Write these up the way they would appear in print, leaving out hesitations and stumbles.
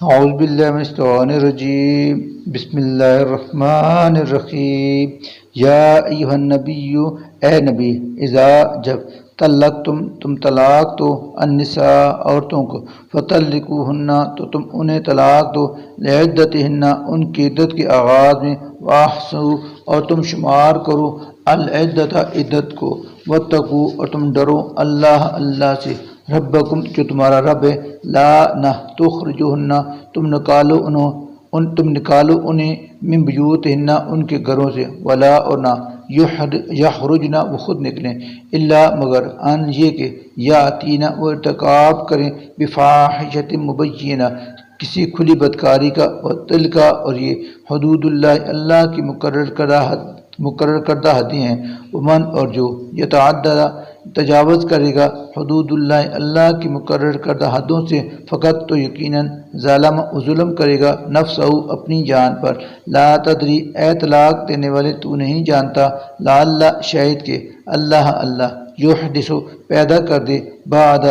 اعوذ باللہ من الشیطان الرجیم بسم اللہ الرحمن الرحیم یا ایہا النبی، اے نبی، اذا جب تم طلاق دو النساء عورتوں کو، فطلقوہن تو تم انہیں طلاق دو لعدتہن ان کی عدت کے آغاز میں، واحصوا اور تم شمار کرو العدت عدت کو، واتقوا اور تم ڈرو اللہ سے، ربکم جو تمہارا رب ہے، لا نہ تخرجوہن تم نکالو انہیں من بیوتہن ان کے گھروں سے، ولا اور نہ یخرجن وہ خود نکلیں، الا مگر ان یہ کہ یاتین وہ ارتکاب کریں بفاحشۃ مبینہ کسی کھلی بدکاری کا، وتلک اور یہ حدود اللہ کی مقرر کردہ حدیں ہیں، ومن اور جو یتعدی تجاوز کرے گا حدود اللہ کی مقرر کردہ حدوں سے، فقط تو یقیناً ظالم ظلم کرے گا نفسہ اپنی جان پر، لا تدری اے طلاق دینے والے تو نہیں جانتا، لعل شاید کہ اللہ یحدث پیدا کر دے بعد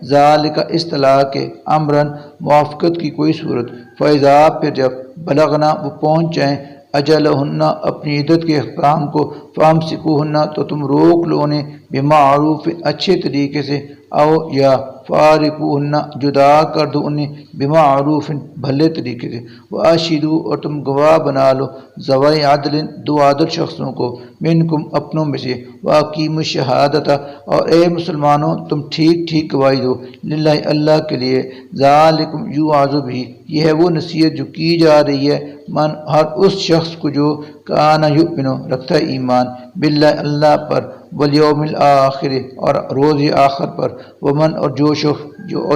ذالک اس طلاق کے امرن موافقت کی کوئی صورت، فاذا پھر جب بلغنا وہ پہنچ جائیں اجلہن اپنی عدت کے احکام کو، فامسکوہن تو تم روک لو انہیں بمعروف اچھے طریقے سے، او یا فارقوہن جدا کر دو انہیں بمعروف بھلے طریقے سے، واشہدوا اور تم گواہ بنا لو ذوی عدل دو عادل شخصوں کو، منکم اپنوں میں سے، واقیموا الشہادۃ اور اے مسلمانوں تم ٹھیک گواہی دو، للہ اللہ کے لیے، ذالکم یوعظ بہ یہ ہے وہ نصیحت جو کی جا رہی ہے، من ہر اس شخص کو جو کان یؤمن رکھتا ہے ایمان، باللہ اللہ پر، والیوم الآخر اور روز آخر پر، ومن اور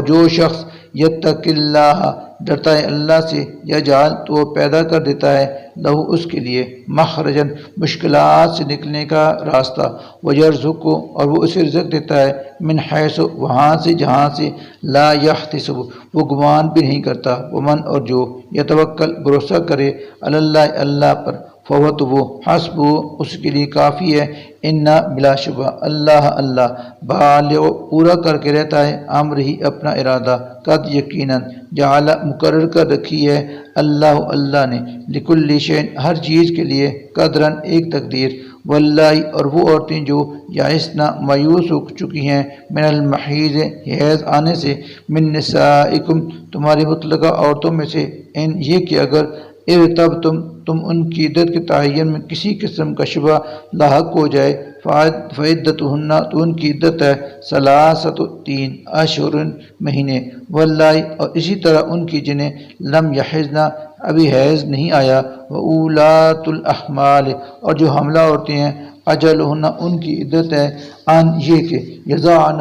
جو شخص یتق اللہ ڈرتا ہے اللہ سے، یجعل تو وہ پیدا کر دیتا ہے لہو اس کے لیے مخرجن مشکلات سے نکلنے کا راستہ، ویرزقہ اور وہ اسے رزق دیتا ہے من حیث وہاں سے جہاں سے لا یحتسب وہ گمان بھی نہیں کرتا، ومن اور جو یتوکل بھروسہ کرے علی اللہ اللہ پر، فہو تو وہ حسب اس کے لیے کافی ہے، انا بلا شبہ اللہ بالغ پورا کر کے رہتا ہے امر ہی اپنا ارادہ، قد یقیناً جعل مقرر کر رکھی ہے اللہ نے لکل شیء ہر چیز کے لیے قدرن ایک تقدیر، واللہ اور وہ عورتیں جو یائسن مایوس ہو چکی ہیں من المحیض حیض آنے سے، من نسائکم تمہاری مطلقہ عورتوں میں سے، ان یہ کہ اگر تم ان کی عدت کے تعین میں کسی قسم کا شبہ لاحق ہو جائے، فعدتہن تو ان کی عدت ہے ثلاثۃ 3 اشہر مہینے، واللہ اور اسی طرح ان کی جنہیں لم یحضن ابھی حیض نہیں آیا، وأولاۃ الاحمال اور جو حاملہ عورتیں ہیں، اجلہن ان کی عدت ہے ان یہ کہ یضعن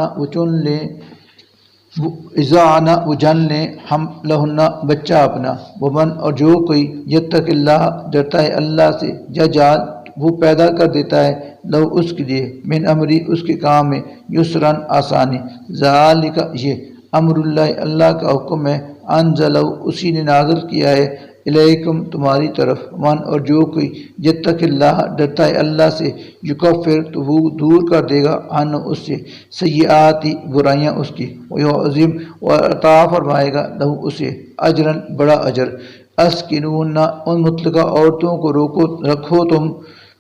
وہ جن لیں حملہن بچہ اپنا، ومن اور جو کوئی یتق اللہ ڈرتا ہے اللہ سے، یجعل وہ پیدا کر دیتا ہے لہو اس کے لیے من امری اس کے کام میں یسرن آسانی، ذالک یہ امر اللہ کا حکم ہے، انزلہ اسی نے نازل کیا ہے، الیکم تمہاری طرف، من اور جو کوئی یتق اللہ ڈرتا ہے اللہ سے، یکفر تو وہ دور کر دے گا عنہ اس سے سیئاتی برائیاں اس کی، ویعظم اور عطا فرمائے گا لہو اسے اجرن بڑا اجر، اسکنوہن ان مطلقہ عورتوں کو رکھو تم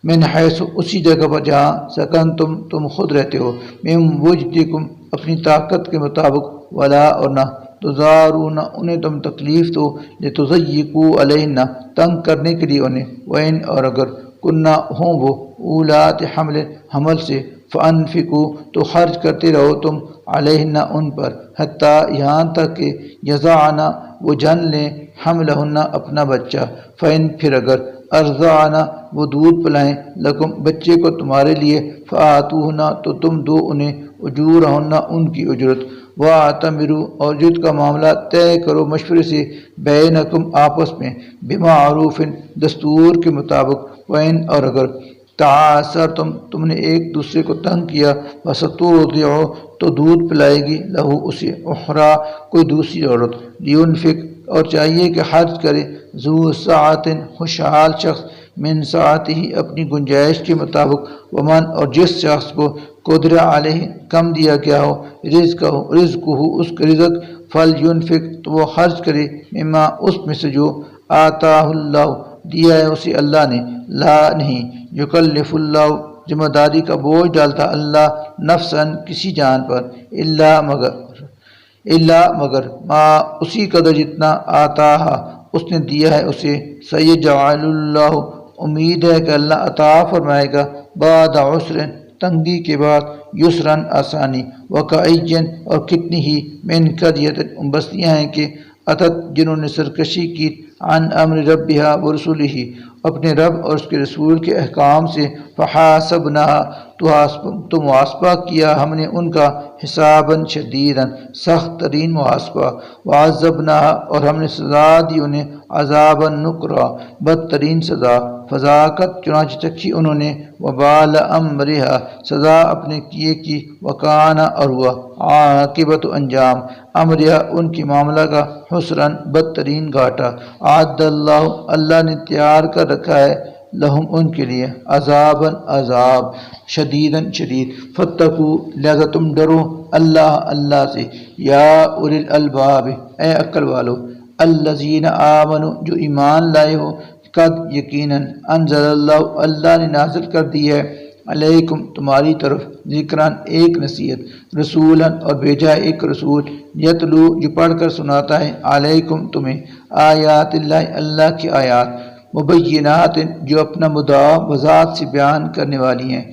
من حیث اسی جگہ پر جہاں سکن تم خود رہتے ہو، من وجدکم اپنی طاقت کے مطابق، ولا اور نہ تضارون انہیں تم تکلیف دو لتضیقوا علیہن تنگ کرنے کے لیے انہیں، وین اور اگر کنہ ہوں وہ اولات حمل سے، فانفقوا تو خرچ کرتے رہو تم علیہن ان پر، حتیٰ یہاں تک کہ یضعن وہ جن لیں حملہن اپنا بچہ، فین پھر اگر ارضعن وہ دودھ پلائیں لکم بچے کو تمہارے لیے، فآتوہن تو تم دو انہیں اجورہن ان کی اجرت، وَاعْتَمِرُوا اور جد کا معاملہ طے کرو مشورے سے، بینکم آپس میں، بمعروف دستور کے مطابق، وَإِنْ اور اگر تعاثرتم تم نے ایک دوسرے کو تنگ کیا، وَسَتُرْضِعُ تو دودھ پلائے گی لہو اسے اخری کوئی دوسری عورت، لِيُنْفِقْ اور چاہیے کہ خرچ کرے ذو سعۃ خوشحال شخص من سعتہ اپنی گنجائش کے مطابق، ومن اور جس شخص کو قدر علیہ کم دیا گیا ہو رزق ہو اس کا رزق، فَلْيُنْفِقْ تو وہ خرچ کرے مما اس میں سے جو آتاہ اللہ دیا ہے اسے اللہ نے، لا نہیں، یکلف اللہ ذمہ داری کا بوجھ ڈالتا اللہ نفساً کسی جان پر، مگر ما اسی قدر جتنا آتاہ اس نے دیا ہے اسے، سیجعل اللہ امید ہے کہ اللہ عطا فرمائے گا بعد عسر تنگی کے بعد یسرن آسانی، وکأین اور کتنی ہی من قریۃ بستیاں ہیں کہ اتت جنہوں نے سرکشی کی عن امر ربها ورسولہ اپنے رب اور اس کے رسول کے احکام سے، فحاسبناہا تو محاسبہ کیا ہم نے ان کا حساباً شدیداً سخت ترین محاسبہ، وعذبناہا اور ہم نے سزا دی انہیں عذاباً نکرا بدترین سزا، فذاقت چنانچہ چکھی انہوں نے وبال امرہا سزا اپنے کیے کی، وکانا اور ہوا عاقبت انجام امرہا ان کی معاملہ کا حسراً بدترین گھاٹا، اعد اللہ نے تیار کر رکھا ہے لہم ان کے لیے عذاباً عذاب شدیداً شدید، فاتقوا لہذا تم ڈرو اللہ سے، یا اولی الالباب اے عقل والو، الذین آمنوا جو ایمان لائے ہو، قد یقیناً انزل اللہ نے نازل کر دی ہے علیکم تمہاری طرف ذکران ایک نصیحت، رسولاً اور بھیجا ایک رسول، یتلو جو پڑھ کر سناتا ہے علیکم تمہیں آیات اللہ کی آیات، مبینات جو اپنا مدعا وضاحت سے بیان کرنے والی ہیں،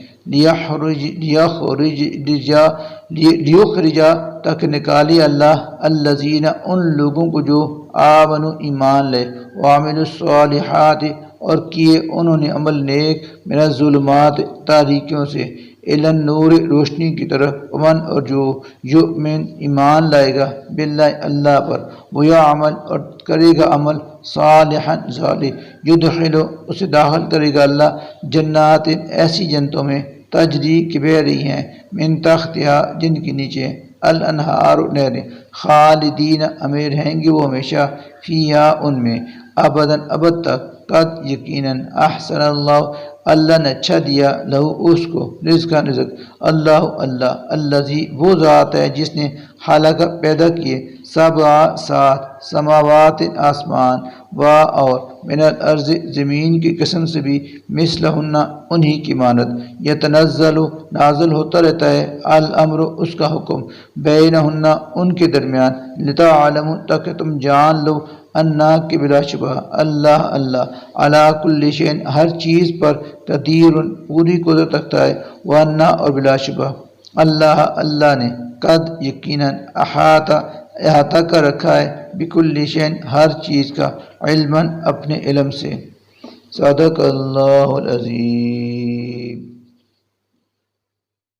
لیخرجا تاکہ نکالی اللہ الذین ان لوگوں کو جو آمنوا ایمان لے، وعملوا الصالحات اور کیے انہوں نے عمل نیک، من الظلمات تاریکیوں سے، الی النور روشنی کی طرف، ومن اور جو یؤمن ایمان لائے گا باللہ اللہ پر، ویعمل اور کرے گا عمل صالحا صالح، یدخلو اسے داخل کرے گا اللہ جنات ایسی جنتوں میں، تجری کی بہہ رہی ہیں، من تحتہا جن کے نیچے الانہار نہریں، خالدین ہمیں رہیں گے وہ ہمیشہ، فیہا ان میں، ابداً ابد تک، قد یقیناً احسن اللہ نے اچھا دیا لہو اس کو رزق اللہ الذی وہ ذات ہے جس نے خلق پیدا کیے سبع سات سماوات آسمان، و اور من الارض زمین کی قسم سے بھی مثلہن انہی کی مانند، یتنزل نازل ہوتا رہتا ہے الامر اس کا حکم، بینہن ان کے درمیان، لتعلموا تاکہ تم جان لو انا کہ بلا شبہ اللہ علی کل شیء ہر چیز پر قدیر پوری قدرت رکھتا ہے، وانا اور بلا شبہ اللہ نے قد یقیناً احاطہ کر رکھا ہے بکل شیء ہر چیز کا، علما اپنے علم سے۔ صدق اللہ العظیم۔